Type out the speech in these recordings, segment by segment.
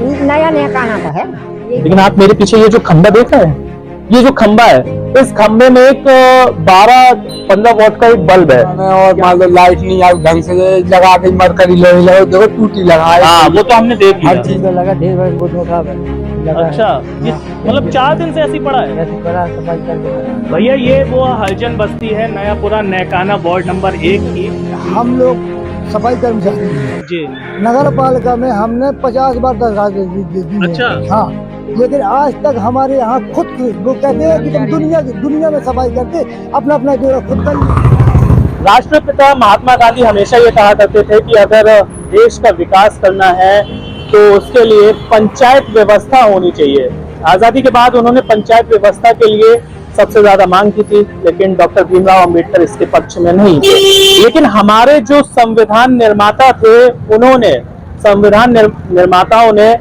नया नया खाना का है। लेकिन आप मेरे पीछे ये जो खंबा देख रहे हैं, ये जो खंबा है, इस खंबे में एक 12-15 वॉट का एक बल्ब है। और मान लो लाइट नहीं आई ढंग से लगा के मरकरी लगे, देखो टूटी लगा है। हाँ, वो तो हमने देख लिया। हर चीज में लगा, ढेर बड़े बहुत खराब है। अच्छा, ये मतलब 4 दिन से ऐसी पड़ा है। ऐसी पड़ा सफाई करके। भैया ये वो हरिजन बस्ती है, नयापुरा नैकाना, वार्ड नंबर 1 की। हम लोग सफाई कर्मचारी हैं जी। नगर पालिका में हमने 50 बार दरखास्त दी है। अच्छा। हाँ, लेकिन आज तक हमारे यहाँ खुद वो कहते हैं कि तुम दुनिया में सफाई करके अपना अपना जो खुद कर। राष्ट्रपिता महात्मा गांधी हमेशा ये कहा करते थे कि अगर देश का विकास करना है तो उसके लिए पंचायत व्यवस्था होनी चाहिए। आजादी के बाद उन्होंने पंचायत व्यवस्था के लिए सबसे ज्यादा मांग की थी, लेकिन डॉक्टर भीमराव अंबेडकर इसके पक्ष में नहीं थे। लेकिन हमारे जो संविधान निर्माता थे, उन्होंने संविधान निर्माताओं ने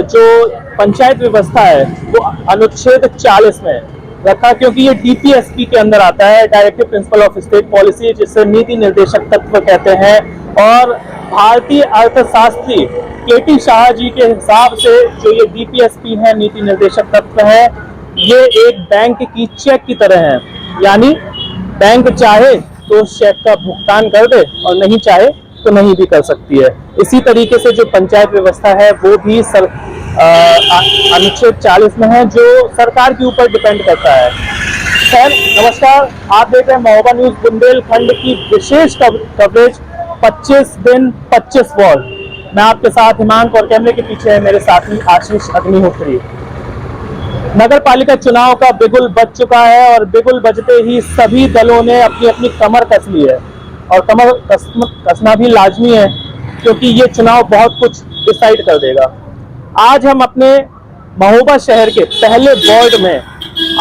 जो पंचायत व्यवस्था है वो अनुच्छेद 40 में रखा, क्योंकि ये डीपीएसपी के अंदर आता है, directive principle of state policy, जिसे नीति निर्देशक तत्व कहते हैं। और भारतीय अर्थशास्त्री केटी शाह जी के हिसाब से जो ये डीपीएसपी है, नीति निर्देशक तत्व है, ये एक बैंक की चेक की तरह है। यानी बैंक चाहे तो चेक का भुगतान कर दे और नहीं चाहे तो नहीं भी कर सकती है। इसी तरीके से जो पंचायत व्यवस्था है वो भी अनुच्छेद 40 में है, जो सरकार के ऊपर डिपेंड करता है। सर नमस्कार, आप देख रहे हैं महोबा न्यूज बुंदेलखंड की विशेष कवरेज 25 दिन 25 वार्ड। मैं आपके साथ हिमांक और कैमरे के पीछे है मेरे साथी आशीष अग्निहोत्री। नगर पालिका चुनाव का बिगुल बज चुका है और बिगुल बजते ही सभी दलों ने अपनी अपनी कमर कस ली है, और कमर कसना भी लाजमी है, क्योंकि ये चुनाव बहुत कुछ डिसाइड कर देगा। आज हम अपने महोबा शहर के पहले वार्ड में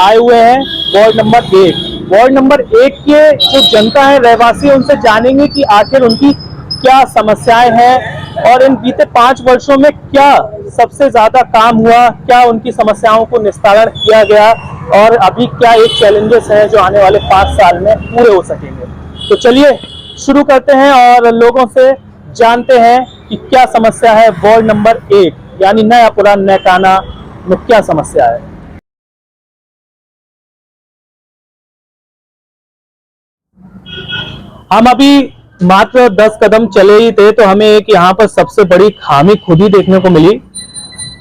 आए हुए हैं, वार्ड नंबर 1। वार्ड नंबर 1 के जो जनता है, रहवासी, उनसे जानेंगे कि आखिर उनकी क्या समस्याएं हैं और इन बीते 5 वर्षों में क्या सबसे ज्यादा काम हुआ, क्या उनकी समस्याओं को निस्तारण किया गया और अभी क्या एक चैलेंजेस हैं जो आने वाले 5 साल में पूरे हो सकेंगे। तो चलिए शुरू करते हैं और लोगों से जानते हैं कि क्या समस्या है वार्ड नंबर 1 यानी नयापुरा नैकाना में क्या समस्या है। हम अभी मात्र 10 कदम चले ही थे तो हमें एक यहाँ पर सबसे बड़ी खामी खुद ही देखने को मिली।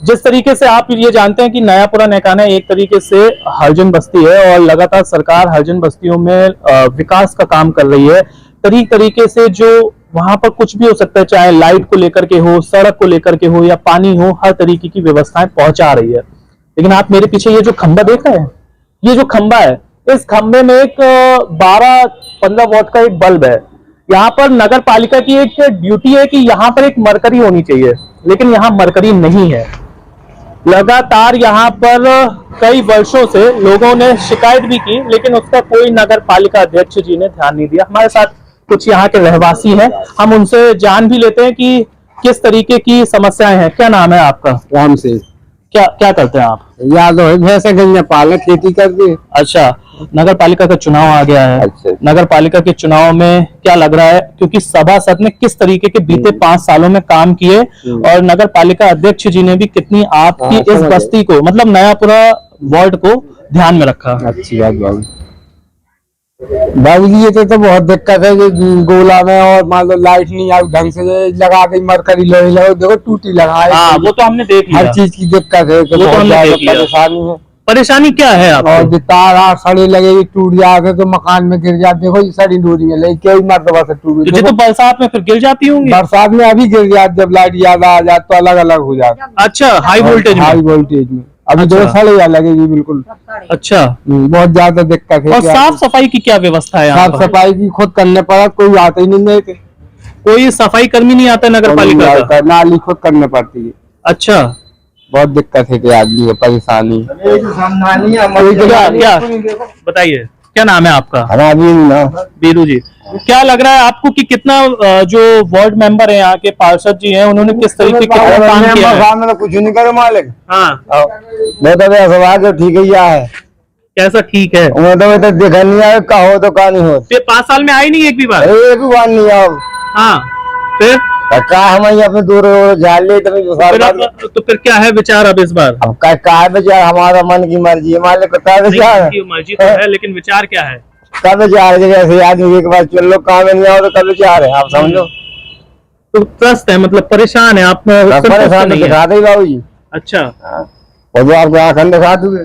जिस तरीके से आप ये जानते हैं कि नयापुरा नैकाना एक तरीके से हरिजन बस्ती है और लगातार सरकार हरिजन बस्तियों में विकास का काम कर रही है। तरीके से जो वहां पर कुछ भी हो सकता है, चाहे लाइट को लेकर के हो, सड़क को लेकर के हो या पानी हो, हर तरीके की व्यवस्थाएं पहुंचा रही है। लेकिन आप मेरे पीछे ये जो खंबा देख रहे हैं, ये जो खंबा है, इस खंबे में एक 12-15 वॉट का एक बल्ब है। यहाँ पर नगर पालिका की एक ड्यूटी है कि यहाँ पर एक मरकरी होनी चाहिए, लेकिन यहाँ मरकरी नहीं है। लगातार यहाँ पर कई वर्षों से लोगों ने शिकायत भी की, लेकिन उसका कोई नगर पालिका अध्यक्ष जी ने ध्यान नहीं दिया। हमारे साथ कुछ यहाँ के रहवासी हैं, हम उनसे जान भी लेते हैं कि किस तरीके की समस्याएं हैं। क्या नाम है आपका? राम से। क्या करते हैं आप? यादव है, भैंसे गंजा पाले, खेती करते हैं। अच्छा, नगर पालिका का चुनाव आ गया है। अच्छा। नगर पालिका के चुनाव में क्या लग रहा है, क्योंकि सभासद ने किस तरीके के बीते 5 सालों में काम किए और नगर पालिका अध्यक्ष जी ने भी कितनी आपकी इस बस्ती को, मतलब नयापुरा वार्ड को ध्यान में रखा। अच्छी बात बाबू जी, ये तो बहुत दिक्कत है गोला में, और मान लो लाइट नहीं आई ढंग से लगा के मरकरी लगे, देखो टूटी लगा है। हाँ, वो तो हमने देख लिया। हर चीज की दिक्कत है, तो बहुत ज्यादा परेशानी है। परेशानी क्या है आपको? और तार सड़ी लगेगी, टूट जाते तो मकान में गिर जाते। देखो ये सड़ी डोरी है, लेकिन कई मरतबा से टूट गई। तो बरसात में फिर गिर जाती होंगी? बरसात में अभी गिर जाती, जब लाइट ज्यादा आ जाए तो अलग अलग हो जाता। अच्छा, हाई वोल्टेज में अभी अच्छा। दो सड़िया लगेगी बिल्कुल। अच्छा, बहुत ज्यादा दिक्कत है। और साफ सफाई की क्या व्यवस्था है? साफ सफाई की खुद करने पड़ा, कोई आते ही नहीं थे। कोई सफाई कर्मी नहीं आता नगर पालिका का? नाली खुद करने पड़ती है। अच्छा, बहुत दिक्कत है कि आदमी है, परेशानी। क्या बताइए, क्या नाम है आपका? हमारा बीरू जी। क्या लग रहा है आपको कि कितना जो वार्ड मेंबर है यहाँ के पार्षद जी हैं, उन्होंने किस तरीके का काम किया है? कुछ नहीं करे मालिक। हाँ, बहुत ठीक है। क्या है, कैसा ठीक है? वो तो देखा नहीं आए, कहो तो कहा नहीं हो। 5 साल में आई नहीं एक भी बार? एक भी बार नहीं आओ। हाँ, फिर का हम अपने दूर जान ले तो फिर क्या है विचार अब इस बार? अब का विचार, हमारा मन की मर्जी है, मान लो का विचार की मर्जी तो है, लेकिन विचार क्या है? का विचार है जैसे आदमी एक बार चल लो काम नहीं आओ तो का विचार है, आप समझो। तो त्रस्त है, मतलब परेशान है आप? परेशान दिखा दे बाबू जी। अच्छा, और जो आपको आंखन दिखा दूंगे।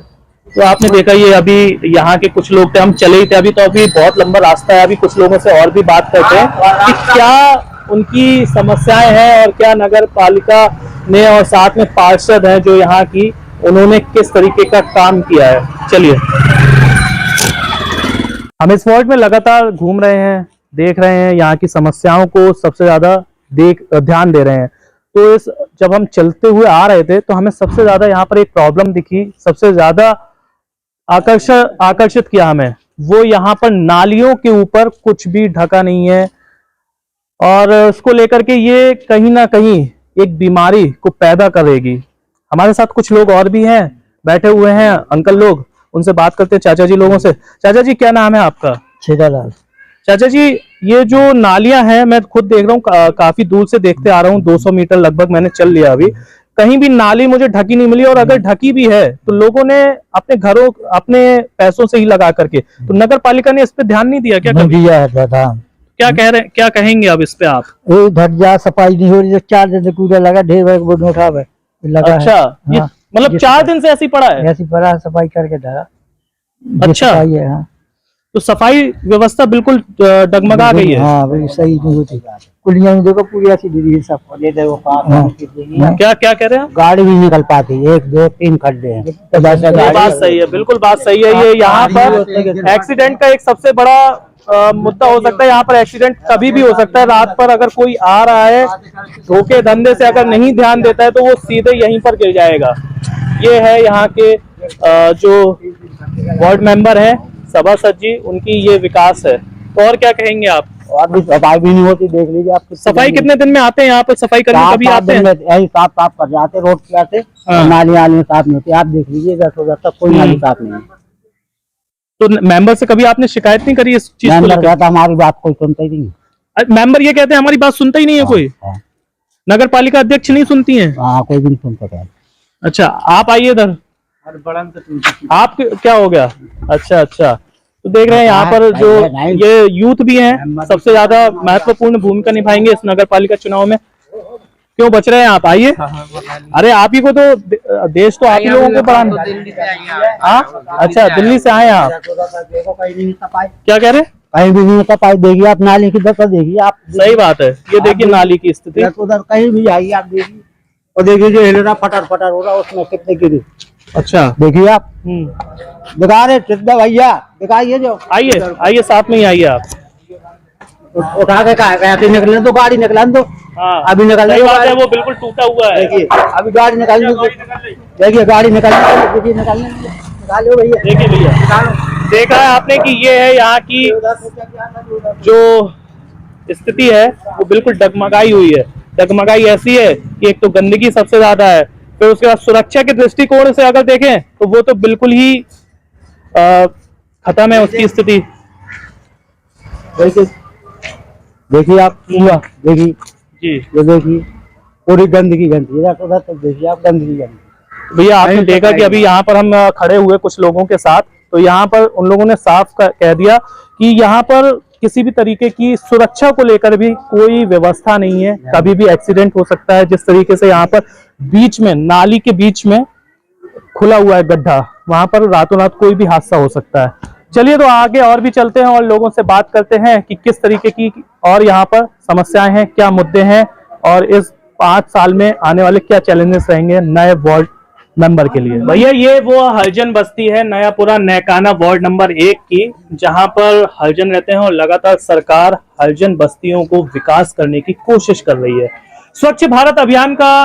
तो आपने देखा ये अभी यहाँ के कुछ लोग थे, हम चले ही थे अभी, तो अभी बहुत लंबा रास्ता है, अभी कुछ लोगों से और भी बात करते हैं कि क्या उनकी समस्याएं हैं और क्या नगर पालिका ने और साथ में पार्षद हैं जो यहाँ की, उन्होंने किस तरीके का काम किया है। चलिए, हम इस वार्ड में लगातार घूम रहे हैं, देख रहे हैं यहाँ की समस्याओं को सबसे ज्यादा ध्यान दे रहे हैं। तो इस जब हम चलते हुए आ रहे थे तो हमें सबसे ज्यादा यहाँ पर एक प्रॉब्लम दिखी, सबसे ज्यादा आकर्षित किया हमें, वो यहाँ पर नालियों के ऊपर कुछ भी ढका नहीं है और उसको लेकर के ये कहीं ना कहीं एक बीमारी को पैदा करेगी। हमारे साथ कुछ लोग और भी हैं, बैठे हुए हैं अंकल लोग, उनसे बात करते हैं चाचा जी लोगों से। चाचा जी, क्या नाम है आपका? छेदालाल। चाचा जी, ये जो नालियां हैं, मैं खुद देख रहा हूँ, काफी दूर से देखते आ रहा हूँ, 200 मीटर लगभग मैंने चल लिया अभी, कहीं भी नाली मुझे ढकी नहीं मिली, और अगर ढकी भी है तो लोगों ने अपने घरों अपने पैसों से ही लगा करके, तो नगर पालिका ने इस पे ध्यान नहीं दिया क्या कभी? दिया है दादा। क्या कह रहे हैं, क्या कहेंगे अब इस पे आप? ढक जा, सफाई नहीं हो रही, 4 दिन से कूड़ा लगा, ढेर बोर्ड में उठा लगा। अच्छा, ये हाँ, मतलब 4 दिन से ऐसी पड़ा है? ऐसी पड़ा, सफाई करके धरा। अच्छा, है। हाँ। तो सफाई व्यवस्था बिल्कुल डगमगा गई है। हाँ, सही नहीं होती। कुलियां में देखो पूरी ऐसी दीदी सब। क्या क्या कह रहे हैं? गाड़ी भी निकल पाती, 1 2 3 खड्डे हैं। तो ये बात सही है, बिल्कुल बात सही है। ये यहाँ पर एक्सीडेंट का एक सबसे बड़ा मुद्दा हो सकता है। यहाँ पर एक्सीडेंट कभी भी हो सकता है। रात पर अगर कोई आ रहा है धोखे धंधे से, अगर नहीं ध्यान देता है तो वो सीधे यहीं पर गिर जाएगा। ये है यहाँ के जो वार्ड मेंबर है सभासद जी, उनकी ये विकास है। तो और क्या कहेंगे आप? और भी सफाई भी नहीं होती, देख लीजिए आप। सफाई कितने दिन में आते हैं यहाँ पर सफाई करने? कभी आते हैं? यही साफ कर जाते, रोड पे आते, नाली नाली साफ नहीं होती। आप देख लीजिए 10 बजे तक कोई नाली साफ नहीं है। तो मेंबर से कभी आपने शिकायत नहीं करी इस चीज को लेकर? हमारी बात कोई सुनता ही नहीं। मेंबर ये कहते हैं हमारी बात सुनता ही नहीं है कोई। नगर पालिका अध्यक्ष नहीं सुनती है? हाँ, कोई भी नहीं सुनता। अच्छा, आप आइए इधर। आप क्या हो गया? अच्छा अच्छा, तो देख रहे हैं यहाँ पर जो ये यूथ भी हैं, सबसे ज्यादा महत्वपूर्ण भूमिका निभाएंगे इस नगर पालिका चुनाव में। क्यों बच रहे हैं आप? आइए। अरे आप ही को तो देश तो आप ही लोगों को बढ़ाना। हाँ, अच्छा, दिल्ली से आए आप? क्या कह रहे हैं? कहीं भी नहीं सफाई देखिए आप, नाली की दशा देखिए आप। सही बात है, ये देखिए नाली की स्थिति। उधर कहीं भी आइए आप देखिए, और देखिए जो हिल रहा फटर फटर हो रहा है, उसमें कितने गिरी। अच्छा, देखिए आप। दिखा रहे सिद्धा भैया, दिखाइए जो। आइए आइए, साथ में ही आइए आप। उठा के कैसे निकलने दो, गाड़ी निकलने दो। हाँ, अभी निकलने सही बात है, वो बिल्कुल टूटा हुआ है। देखिए अभी गाड़ी निकलने दो, देखिए गाड़ी निकलने निकालो भैया। देखिए भैया, देखा है आपने कि ये है यहाँ की जो स्थिति है, वो बिल्कुल डगमगाई हुई है। डगमगाई ऐसी है कि एक तो गंदगी सबसे ज्यादा है, फिर उसके बाद सुरक्षा के दृष्टिकोण से अगर देखें तो वो तो बिल्कुल ही खत्म है उसकी स्थिति। देखिए आप, देखिए जी, ये देखिए पूरी गंदगी देखिए आप, गंदगी। भैया आपने देखा कि अभी यहाँ पर हम खड़े हुए कुछ लोगों के साथ, तो यहाँ पर उन लोगों ने साफ कह दिया कि यहाँ पर किसी भी तरीके की सुरक्षा को लेकर भी कोई व्यवस्था नहीं है। कभी भी एक्सीडेंट हो सकता है। जिस तरीके से यहाँ पर बीच में, नाली के बीच में खुला हुआ है गड्ढा, वहां पर रातों रात कोई भी हादसा हो सकता है। चलिए, तो आगे और भी चलते हैं और लोगों से बात करते हैं कि किस तरीके की और यहाँ पर समस्याएं हैं, क्या मुद्दे हैं, और इस 5 साल में आने वाले क्या चैलेंजेस रहेंगे नए वार्ड मेंबर के लिए। भैया, ये वो हरिजन बस्ती है नयापुरा नैकाना वार्ड नंबर 1 की, जहां पर हरिजन रहते हैं और लगातार सरकार हरिजन बस्तियों को विकास करने की कोशिश कर रही है। स्वच्छ भारत अभियान का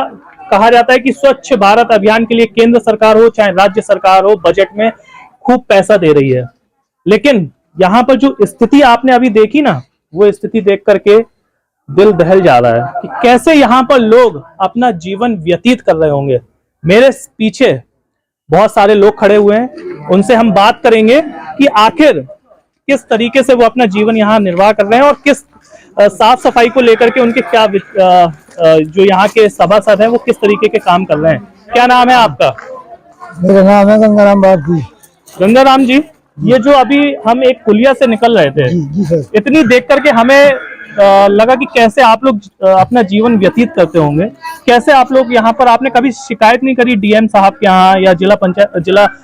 कहा जाता है कि स्वच्छ भारत अभियान के लिए केंद्र सरकार हो चाहे राज्य सरकार हो, बजट में खूब पैसा दे रही है। लेकिन यहाँ पर जो स्थिति आपने अभी देखी ना, वो स्थिति देख करके दिल दहल जा रहा है कि कैसे यहाँ पर लोग अपना जीवन व्यतीत कर रहे होंगे। मेरे पीछे बहुत सारे लोग खड़े हुए हैं, उनसे हम बात करेंगे कि आखिर किस तरीके से वो अपना जीवन यहाँ निर्वाह कर रहे हैं और किस साफ सफाई को लेकर के उनके क्या जो यहाँ के सभासद हैं वो किस तरीके के काम कर रहे हैं। क्या नाम है आपका? मेरा नाम है गंगाराम भारती। गंगाराम जी, ये जो अभी हम एक पुलिया से निकल रहे थे, जी सर। इतनी देख करके हमें लगा कि कैसे आप लोग अपना जीवन व्यतीत करते होंगे, कैसे आप लोग यहाँ पर, आपने कभी शिकायत नहीं करी डीएम साहब के यहाँ या जिला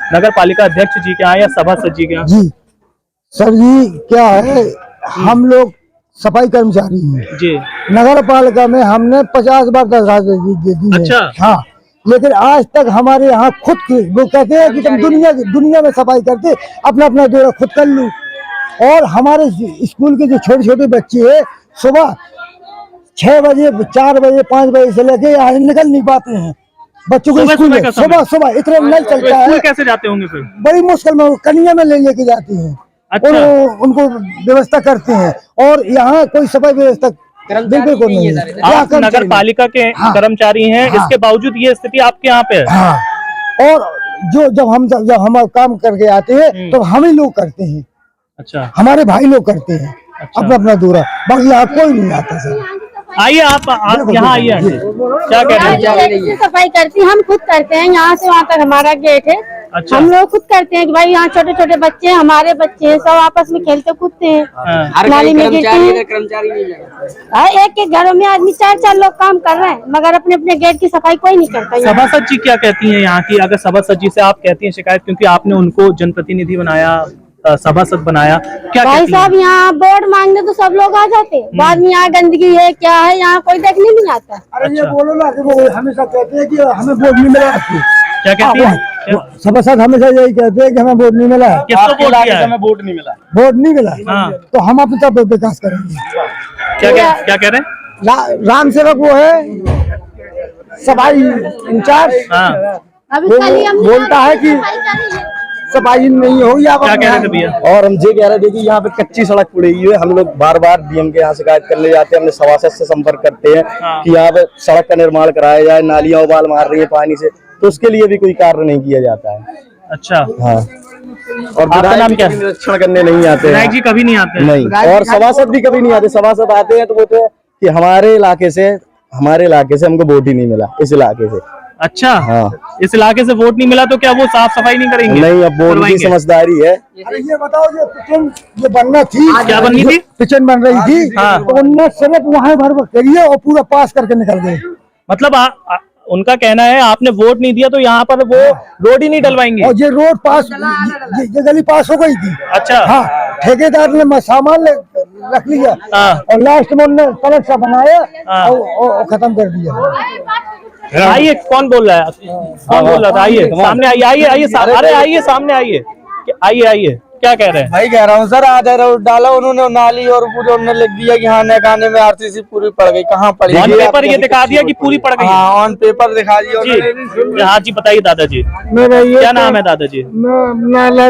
नगर पालिका अध्यक्ष जी के यहाँ या सभासद जी के यहाँ? जी सर जी, क्या है, हम लोग सफाई कर्मचारी हैं जी। नगर पालिका में हमने 50 बार दरखास्त दे दी है। अच्छा। हाँ, लेकिन आज तक हमारे यहाँ खुद वो कहते हैं कि तुम दुनिया में सफाई करते, अपना अपना जोड़ा खुद कर लो। और हमारे स्कूल के जो छोटे छोटे बच्चे हैं, सुबह 6 बजे 4 बजे 5 बजे से लेके यहाँ निकल नहीं पाते हैं। बच्चों को स्कूल में सुबह इतना नल चलता है, कैसे जाते होंगे फिर? बड़ी मुश्किल में कनिया में लेके जाते हैं। अच्छा। और उनको व्यवस्था करते हैं, और यहाँ कोई सफाई व्यवस्था बिल्कुल को नहीं है। आप नगर पालिका के कर्मचारी हैं, इसके बावजूद ये स्थिति आपके यहाँ पे है। हाँ। और जब हम काम करके आते हैं तो हम ही लोग करते हैं। अच्छा। हमारे भाई लोग करते हैं। अच्छा। अपना अपना दूरा, बाकी यहाँ कोई नहीं आता सर। आइए आप यहाँ आइए। क्या कह रहे हैं? सफाई करती हम खुद करते हैं, यहाँ से वहाँ तक हमारा गेट है। अच्छा। हम लोग खुद करते हैं कि भाई यहाँ छोटे छोटे बच्चे हैं, हमारे बच्चे हैं, सब आपस में खेलते कूदते हैं, नाली में गिरते हैं। कर्मचारी नहीं लगा। एक एक घरों में आदमी 4-4 लोग काम कर रहे हैं, मगर अपने अपने गेट की सफाई कोई नहीं करता। सभासद जी क्या कहती हैं यहाँ की? अगर सभासद जी से आप कहती हैं शिकायत, क्योंकि आपने उनको जनप्रतिनिधि बनाया, सभासद बनाया, क्या भाई साहब यहाँ बोर्ड मांगने तो सब लोग आ जाते, बाद में यहाँ गंदगी है क्या है, यहाँ कोई देखने नहीं आता। अरे ये बोलो ना, वो हमेशा कहते हैं कि हमें वोट नहीं मिला। क्या कहती है? सभासद हमेशा यही कहते हैं कि हमें वोट नहीं मिला है। किसको वोट दिया है? हमें वोट नहीं मिला। वोट नहीं मिला। हाँ। तो हम अपने सब विकास करेंगे। क्या कह रहे हैं? राम सेवक वो है सफाई इंचार्ज। हाँ। अभी बोलता है कि सफाई नहीं होगी। आप क्या कह रहे थे भैया? और हम ये कह रहे थे कि यहाँ पे कच्ची सड़क पड़ी हुई है। हम लोग बार बार डीएम के यहाँ शिकायत करने जाते हैं, हमने सभासद से संपर्क करते हैं कि यहाँ पे सड़क का निर्माण कराया जाए, नालियां उबाल मार रही है पानी से, तो उसके लिए भी कोई कार्य नहीं किया जाता है। अच्छा। हाँ। और आपका नाम क्या है? निरीक्षण करने नहीं आते विनायक जी कभी नहीं आते? नहीं। और सभासद भी कभी नहीं आते। सभासद आते हैं तो बोलते हैं कि हमारे इलाके से हमको वोट ही नहीं मिला, इस इलाके से। अच्छा। हाँ। इस इलाके से वोट नहीं मिला तो क्या वो साफ सफाई नहीं करेंगे? नहीं, अब बोर्ड की समझदारी है। अरे ये बताओ, ये बनना थी, क्या बननी थी? किचन बन रही थी। हाँ। तो उन्होंने सिर्फ वहाँ भर करिए और पूरा पास करके निकल गए। मतलब उनका कहना है आपने वोट नहीं दिया तो यहाँ पर वो रोड ही नहीं डलवाएंगे। और ये रोड पास, ये गली पास हो गई थी। अच्छा। हाँ, ठेकेदार ने सामान रख लिया। हाँ। और लास्ट में उन्होंने कलर सा बनाया। हाँ। और खत्म कर दिया। आइए, कौन बोल रहा है? कौन बोल रहा था? आइए सामने आइए। अरे आइए सामने आइए। आइए क्या कह रहे हैं? भाई कह रहा हूँ सर, आधा रोड डाला उन्होंने, नाली और पूरे उन्होंने लिख दिया कि हाँ नकाने में आरसीसी पूरी पड़ गई। कहाँ पड़ी? ऑन पेपर ये दिखा दिया कि पूरी पड़ गई। हाँ, ऑन पेपर दिखा दिया जी। हाँ जी, बताइए दादाजी। मेरा ये क्या नाम है दादाजी?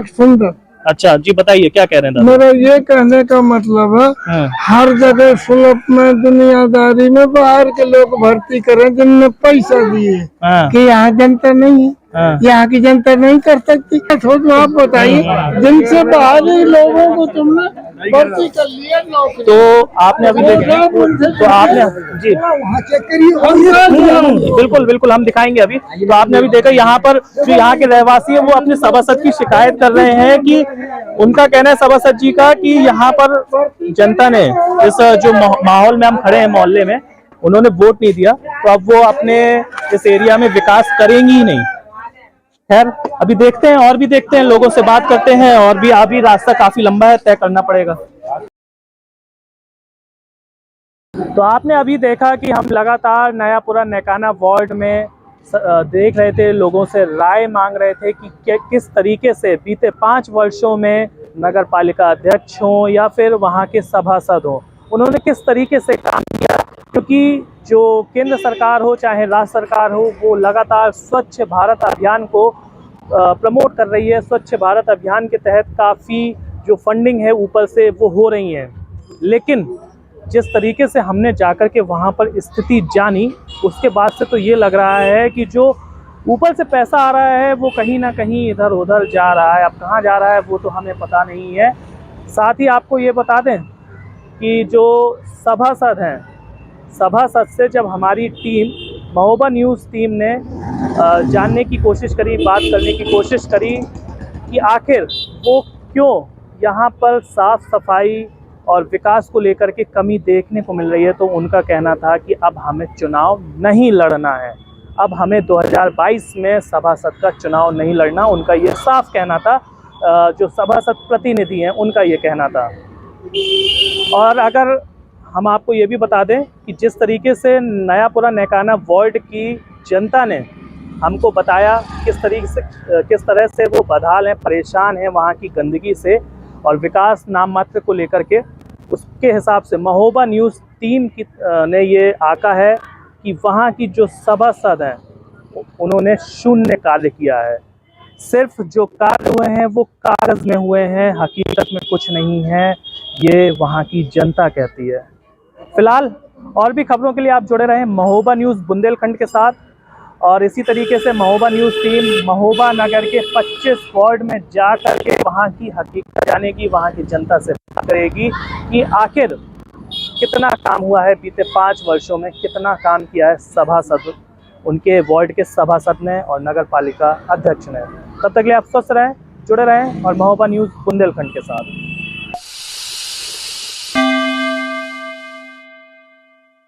सुंदर। अच्छा जी, बताइए क्या कह रहे हैं दादा? मेरा ये कहने का मतलब है, हर जगह सुलभ में दुनियादारी में बाहर के लोग भर्ती करें जिनने पैसा दिए, कि यहाँ जनता नहीं है, यहाँ की जनता नहीं कर सकती। तो आप बताइए, जिनसे बाहर लोगों को तुमने भर्ती कर लिया नौकरी, तो आपने अभी देखा, तो आपने जी वहाँ चेक करिए। बिल्कुल हम दिखाएंगे अभी। तो आपने अभी देखा यहाँ पर जो यहाँ के रहवासी है वो अपने सभासद की शिकायत कर रहे हैं कि उनका कहना है सभासद जी का कि यहाँ पर जनता ने इस जो माहौल में हम खड़े हैं मोहल्ले में, उन्होंने वोट नहीं दिया, तो अब वो अपने इस एरिया में विकास करेंगी ही नहीं। खैर अभी देखते हैं, और भी देखते हैं, लोगों से बात करते हैं, और भी अभी रास्ता काफी लंबा है, तय करना पड़ेगा। तो आपने अभी देखा कि हम लगातार नयापुरा नैकाना वार्ड में देख रहे थे, लोगों से राय मांग रहे थे कि किस तरीके से बीते 5 वर्षों में नगर पालिका अध्यक्ष हों या फिर वहाँ के सभासद हों, उन्होंने किस तरीके से काम किया। क्योंकि जो केंद्र सरकार हो चाहे राज्य सरकार हो, वो लगातार स्वच्छ भारत अभियान को प्रमोट कर रही है। स्वच्छ भारत अभियान के तहत काफ़ी जो फंडिंग है ऊपर से वो हो रही है, लेकिन जिस तरीके से हमने जाकर के वहाँ पर स्थिति जानी, उसके बाद से तो ये लग रहा है कि जो ऊपर से पैसा आ रहा है वो कहीं ना कहीं इधर उधर जा रहा है। अब कहाँ जा रहा है वो तो हमें पता नहीं है। साथ ही आपको ये बता दें कि जो सभासद हैं, सभासद से जब हमारी टीम महोबा न्यूज़ टीम ने जानने की कोशिश करी, बात करने की कोशिश करी कि आखिर वो क्यों यहाँ पर साफ़ सफाई और विकास को लेकर के कमी देखने को मिल रही है, तो उनका कहना था कि अब हमें चुनाव नहीं लड़ना है, अब हमें 2022 में सभासद का चुनाव नहीं लड़ना। उनका ये साफ कहना था, जो सभासद प्रतिनिधि हैं उनका ये कहना था। और अगर हम आपको ये भी बता दें कि जिस तरीके से नयापुरा नैकाना वार्ड की जनता ने हमको बताया किस तरह से वो बदहाल हैं, परेशान हैं वहाँ की गंदगी से और विकास नाम मात्र को लेकर के, उसके हिसाब से महोबा न्यूज़ टीम ने ये आका है कि वहाँ की जो सभासद हैं उन्होंने शून्य कार्य किया है। सिर्फ जो कार्य हुए हैं वो कागज़ में हुए हैं, हकीकत में कुछ नहीं है, ये वहाँ की जनता कहती है। फिलहाल और भी खबरों के लिए आप जुड़े रहें महोबा न्यूज़ बुंदेलखंड के साथ, और इसी तरीके से महोबा न्यूज़ टीम महोबा नगर के 25 वार्ड में जा कर के वहाँ की हकीकत जानेगी, वहाँ की जनता से बात करेगी कि आखिर कितना काम हुआ है बीते 5 वर्षों में, कितना काम किया है सभासद, उनके वार्ड के सभासद ने और नगर पालिका अध्यक्ष ने। तब तक के लिए आप स्वस्थ रहें, जुड़े रहें और महोबा न्यूज़ बुंदेलखंड के साथ।